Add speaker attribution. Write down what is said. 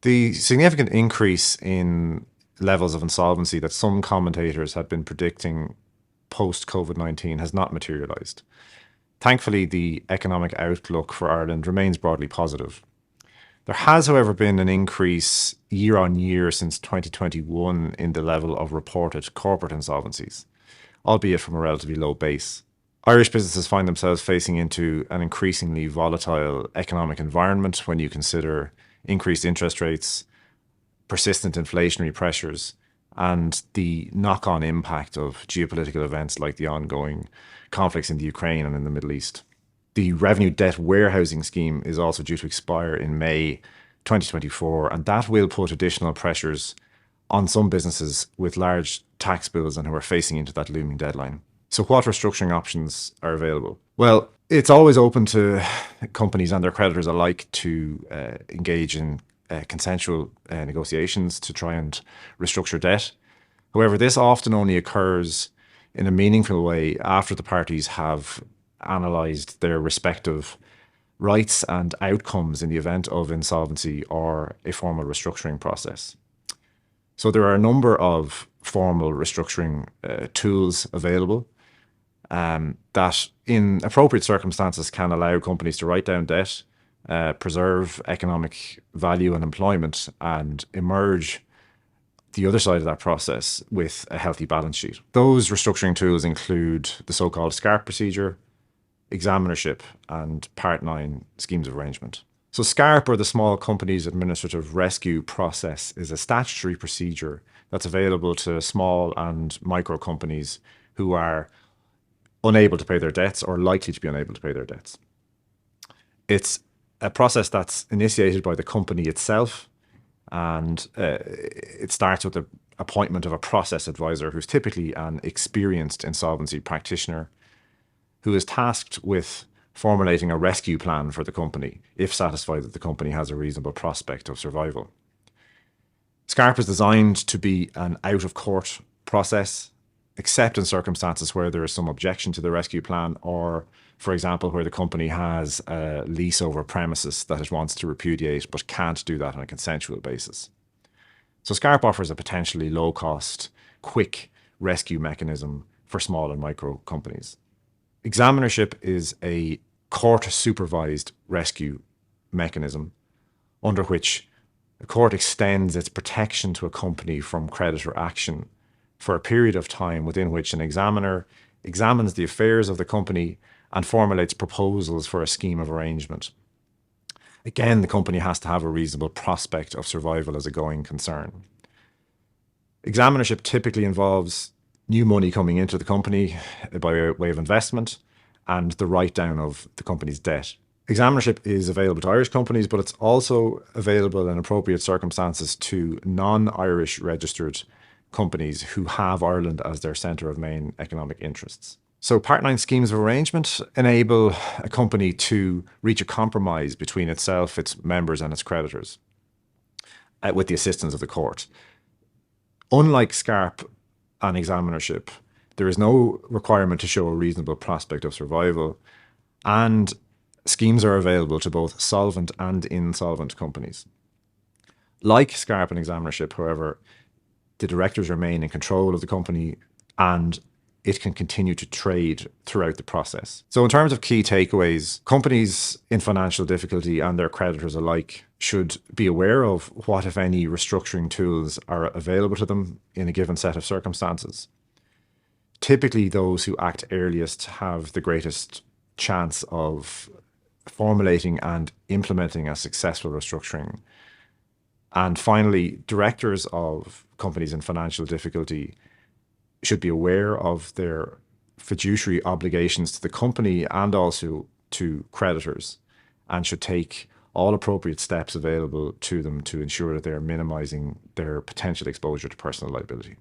Speaker 1: The significant increase in levels of insolvency that some commentators had been predicting post COVID-19 has not materialized. Thankfully, the economic outlook for Ireland remains broadly positive. There has, however, been an increase year on year since 2021 in the level of reported corporate insolvencies, albeit from a relatively low base. Irish businesses find themselves facing into an increasingly volatile economic environment when you consider increased interest rates, persistent inflationary pressures, and the knock-on impact of geopolitical events like the ongoing conflicts in the Ukraine and in the Middle East. The revenue debt warehousing scheme is also due to expire in May 2024, and that will put additional pressures on some businesses with large tax bills and who are facing into that looming deadline. So what restructuring options are available? Well, it's always open to companies and their creditors alike to engage in consensual negotiations to try and restructure debt. However, this often only occurs in a meaningful way after the parties have analysed their respective rights and outcomes in the event of insolvency or a formal restructuring process. So there are a number of formal restructuring tools available that in appropriate circumstances can allow companies to write down debt, preserve economic value and employment, and emerge the other side of that process with a healthy balance sheet. Those restructuring tools include the so-called SCARP procedure, examinership, and Part 9 schemes of arrangement. So SCARP, or the Small Companies Administrative Rescue Process, is a statutory procedure that's available to small and micro companies who are unable to pay their debts or likely to be unable to pay their debts. It's a process that's initiated by the company itself, and it starts with the appointment of a process advisor who's typically an experienced insolvency practitioner who is tasked with formulating a rescue plan for the company if satisfied that the company has a reasonable prospect of survival. SCARP is designed to be an out-of-court process, except in circumstances where there is some objection to the rescue plan, or, for example, where the company has a lease over premises that it wants to repudiate but can't do that on a consensual basis. So SCARP offers a potentially low-cost, quick rescue mechanism for small and micro companies. Examinership is a court-supervised rescue mechanism under which the court extends its protection to a company from creditor action for a period of time within which an examiner examines the affairs of the company and formulates proposals for a scheme of arrangement. Again, the company has to have a reasonable prospect of survival as a going concern. Examinership typically involves new money coming into the company by way of investment and the write-down of the company's debt. Examinership is available to Irish companies, but it's also available in appropriate circumstances to non-Irish registered companies who have Ireland as their centre of main economic interests. So Part 9 schemes of arrangement enable a company to reach a compromise between itself, its members and its creditors with the assistance of the court. Unlike SCARP and examinership, there is no requirement to show a reasonable prospect of survival, and schemes are available to both solvent and insolvent companies. Like SCARP and examinership, however, the directors remain in control of the company and it can continue to trade throughout the process. So in terms of key takeaways, companies in financial difficulty and their creditors alike should be aware of what, if any, restructuring tools are available to them in a given set of circumstances. Typically, those who act earliest have the greatest chance of formulating and implementing a successful restructuring. And finally, directors of companies in financial difficulty should be aware of their fiduciary obligations to the company and also to creditors, and should take all appropriate steps available to them to ensure that they are minimizing their potential exposure to personal liability.